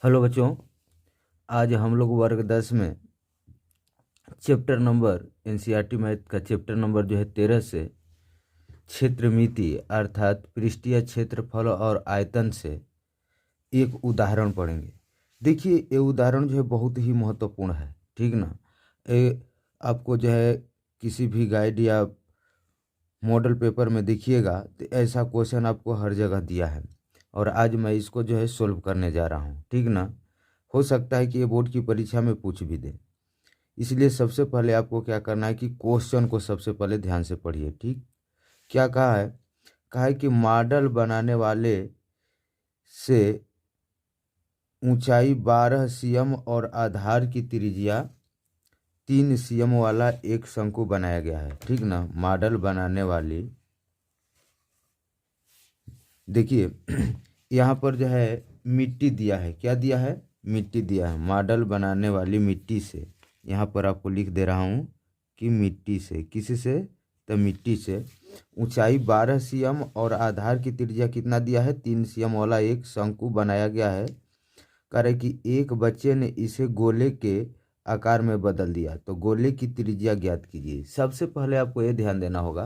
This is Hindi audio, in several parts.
हेलो बच्चों, आज हम लोग वर्ग 10 में चैप्टर नंबर एनसीईआरटी मैथ का चैप्टर नंबर जो है 13 से क्षेत्रमिति अर्थात पृष्ठीय क्षेत्रफल और आयतन से एक उदाहरण पढ़ेंगे। देखिए, ये उदाहरण जो है बहुत ही महत्वपूर्ण है, ठीक ना। ये आपको जो है किसी भी गाइड या मॉडल पेपर में देखिएगा तो ऐसा क्वेश्चन आपको हर जगह दिया है और आज मैं इसको जो है सोल्व करने जा रहा हूँ, ठीक ना। हो सकता है कि ये बोर्ड की परीक्षा में पूछ भी दे, इसलिए सबसे पहले आपको क्या करना है कि क्वेश्चन को सबसे पहले ध्यान से पढ़िए। ठीक, क्या कहा है कि मॉडल बनाने वाले से ऊंचाई 12 सीएम और आधार की त्रिज्या 3 सीएम वाला एक शंकु बनाया गया है, ठीक ना। मॉडल बनाने वाली, देखिए यहाँ पर जो है मिट्टी दिया है। क्या दिया है? मिट्टी दिया है। मॉडल बनाने वाली मिट्टी से, यहाँ पर आपको लिख दे रहा हूँ कि मिट्टी से, किसी से? तो मिट्टी से ऊंचाई 12 सीएम और आधार की त्रिज्या कितना दिया है? 3 सीएम वाला एक शंकु बनाया गया है। कह रहे कि एक बच्चे ने इसे गोले के आकार में बदल दिया, तो गोले की त्रिज्या ज्ञात कीजिए। सबसे पहले आपको ये ध्यान देना होगा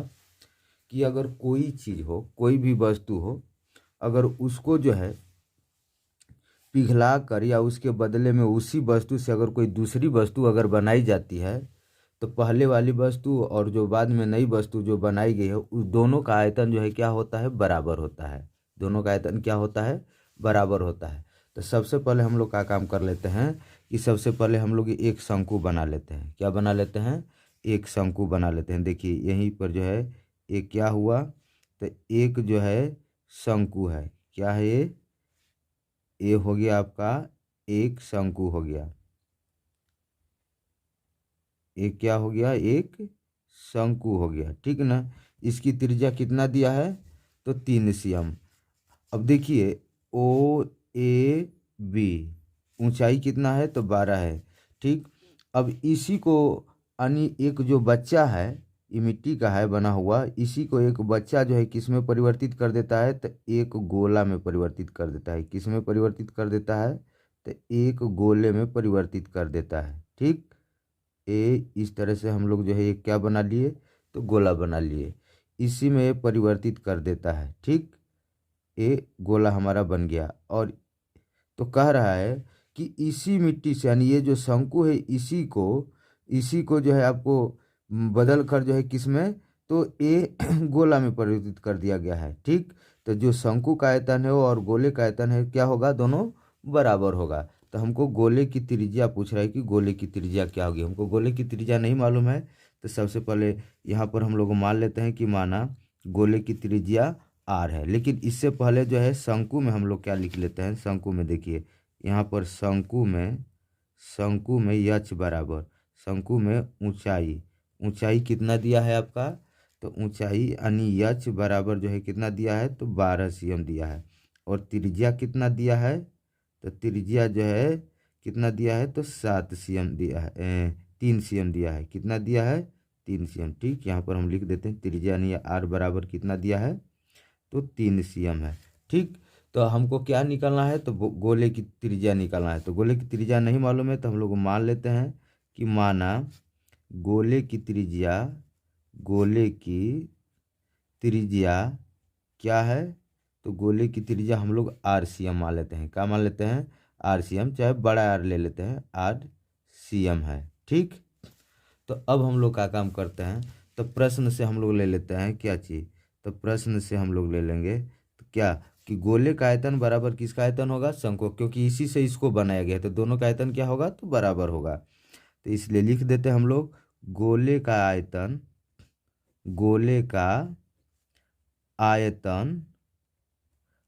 कि अगर कोई चीज़ हो, कोई भी वस्तु हो, अगर उसको जो है पिघला कर या उसके बदले में उसी वस्तु से अगर कोई दूसरी वस्तु अगर बनाई जाती है, तो पहले वाली वस्तु और जो बाद में नई वस्तु जो बनाई गई है उस दोनों का आयतन जो है क्या होता है? बराबर होता है। दोनों का आयतन क्या होता है? बराबर होता है। तो सबसे पहले हम लोग का काम कर लेते हैं कि सबसे पहले हम लोग एक शंकु बना लेते हैं। क्या बना लेते हैं? एक शंकु बना लेते हैं। देखिए यहीं पर जो है एक क्या हुआ, तो एक जो है शंकु है। क्या है ये हो गया आपका एक शंकु हो गया। एक क्या हो गया? एक शंकु हो गया, ठीक ना। इसकी त्रिज्या कितना दिया है? तो 3 सीएम। अब देखिए ओ ए बी, ऊंचाई कितना है? तो 12 है, ठीक। अब इसी को यानी एक जो बच्चा है, ये मिट्टी का है बना हुआ, इसी को एक बच्चा जो है किस में परिवर्तित कर देता है? तो एक गोला में परिवर्तित कर देता है। किस में परिवर्तित कर देता है? तो एक गोले में परिवर्तित कर देता है, ठीक। इस तरह से हम लोग जो है एक क्या बना लिए? तो गोला बना लिए। इसी में ये परिवर्तित कर देता है, ठीक। ये गोला हमारा बन गया। और तो कह रहा है कि इसी मिट्टी से, यानी ये जो शंकु है इसी को जो है आपको बदल कर जो है किस में? तो ये गोला में परिवर्तित कर दिया गया है, ठीक। तो जो शंकु का आयतन है वो और गोले का आयतन है क्या होगा? दोनों बराबर होगा। तो हमको गोले की त्रिज्या पूछ रहा है कि गोले की त्रिज्या क्या होगी। हमको गोले की त्रिज्या नहीं मालूम है, तो सबसे पहले यहाँ पर हम लोग मान लेते हैं कि माना गोले की त्रिज्या आर है। लेकिन इससे पहले जो है शंकु में हम लोग क्या लिख लेते हैं? शंकु में देखिए यहाँ पर शंकु में यच बराबर, शंकु में ऊंचाई कितना दिया है आपका? तो ऊंचाई यानी यच बराबर जो है कितना दिया है? तो 12 सीएम दिया है। और त्रिज्या कितना दिया है? तो त्रिज्या जो है कितना दिया है? तो 7 सीएम दिया है, 3 सीएम दिया है। कितना दिया है? 3 सीएम, ठीक। यहाँ पर हम लिख देते हैं त्रिज्या यानी आर बराबर कितना दिया है? तो 3 सीएम है, ठीक। तो हमको क्या निकालना है? तो गोले की त्रिज्या निकालना है। तो गोले की त्रिज्या नहीं मालूम है तो हम लोग मान लेते हैं कि माना गोले की त्रिज्या क्या है? तो गोले की त्रिज्या हम लोग आर सीएम मान लेते हैं। क्या मान लेते हैं? आर सीएम, चाहे बड़ा आर ले लेते हैं, आर सीएम है, ठीक। तो अब हम लोग का काम करते हैं, तो प्रश्न से हम लोग ले लेते हैं क्या चीज़? तो प्रश्न से हम लोग ले लेंगे तो क्या कि गोले का आयतन बराबर किसका आयतन होगा? शंकु, क्योंकि इसी से इसको बनाया गया है तो दोनों का आयतन क्या होगा? तो बराबर होगा। तो इसलिए लिख देते हैं हम लोग गोले का आयतन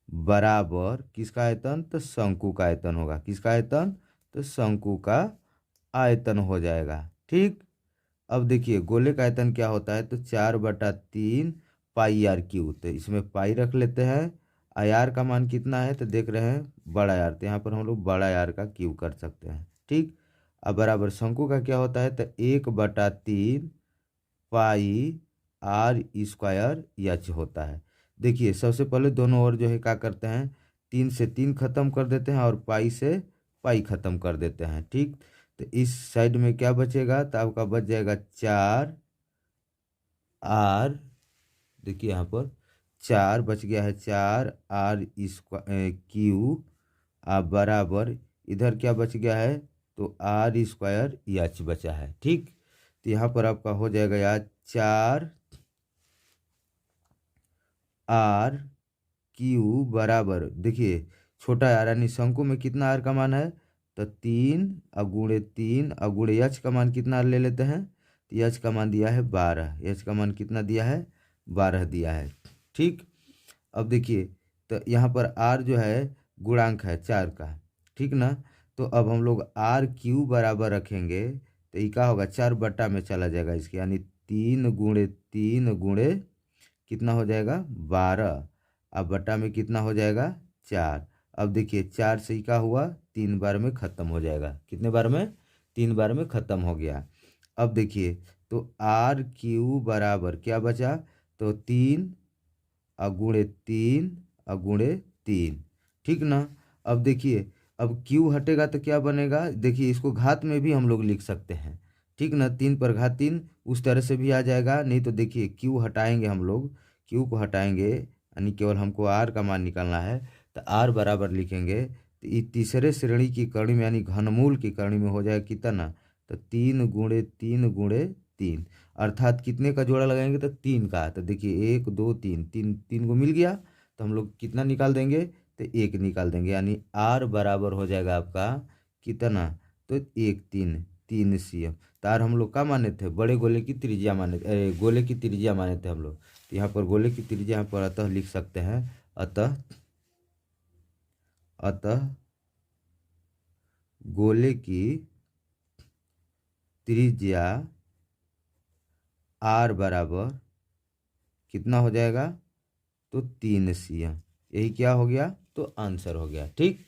बराबर किसका आयतन? तो शंकु का आयतन होगा। किसका आयतन? तो शंकु का आयतन हो जाएगा, ठीक। अब देखिए गोले का आयतन क्या होता है? तो 4/3 पाई आर क्यू। तो इसमें पाई रख लेते हैं। आर का मान कितना है? तो देख रहे हैं बड़ा आर, तो यहाँ पर हम लोग बड़ा आर का क्यू कर सकते हैं, ठीक। अब बराबर शंकु का क्या होता है? तो 1/3 पाई आर स्क्वायर एच होता है। देखिए सबसे पहले दोनों ओर जो है क्या करते हैं? 3 से 3 खत्म कर देते हैं और पाई से पाई ख़त्म कर देते हैं। ठीक, तो इस साइड में क्या बचेगा, तो आपका बच जाएगा 4r। देखिए यहाँ पर 4 बच गया है, 4r क्यू आप बराबर इधर क्या बच गया है, तो r स्क्वायर एच बचा है। ठीक, तो यहाँ पर आपका हो जाएगा यार 4r क्यू बराबर, देखिए छोटा आर यानी शंकु में कितना आर का मान है, तो 3 अगुणे 3 अगुणे एच का मान कितना ले लेते हैं, तो एच का मान दिया है 12, एच का मान कितना दिया है 12 दिया है। ठीक, अब देखिए तो यहाँ पर आर जो है गुणांक है 4 का। ठीक ना, तो अब हम लोग आर क्यू बराबर रखेंगे तो ये क्या होगा, 4 बट्टा में चला जाएगा इसके, यानी 3 गुणे 3 गुणे कितना हो जाएगा 12, अब बट्टा में कितना हो जाएगा 4। अब देखिए 4 से ही क्या हुआ, 3 बार में ख़त्म हो जाएगा, कितने बार में, 3 बार में ख़त्म हो गया। अब देखिए तो आर क्यू बराबर क्या बचा, तो 3 अगुणे 3 अगुणे 3। ठीक ना, अब देखिए अब क्यू हटेगा तो क्या बनेगा, देखिए इसको घात में भी हम लोग लिख सकते हैं। ठीक ना, 3 पर घात 3 उस तरह से भी आ जाएगा, नहीं तो देखिए क्यू हटाएंगे हम लोग, क्यू को हटाएंगे यानी केवल हमको आर का मान निकालना है, तो आर बराबर लिखेंगे तो ये तीसरे श्रेणी की कड़ी में यानी घनमूल की कड़ी में हो जाएगा कितना, तो 3 गुणे 3 गुणे 3, अर्थात कितने का जोड़ा लगाएंगे, तो 3 का। तो देखिए 1 2 3, 3 को मिल गया, तो हम लोग कितना निकाल देंगे, तो 1 निकाल देंगे, यानी आर बराबर हो जाएगा आपका कितना, तो 1 3 3 cm। तो आर हम लोग का माने थे, बड़े गोले की त्रिज्या माने, गोले की त्रिज्या माने थे हम लोग, तो यहाँ पर गोले की त्रिज्या यहाँ पर अतः लिख सकते हैं, अतः अतः गोले की त्रिज्या आर बराबर कितना हो जाएगा, तो 3 cm। यही क्या हो गया, तो आंसर हो गया। ठीक।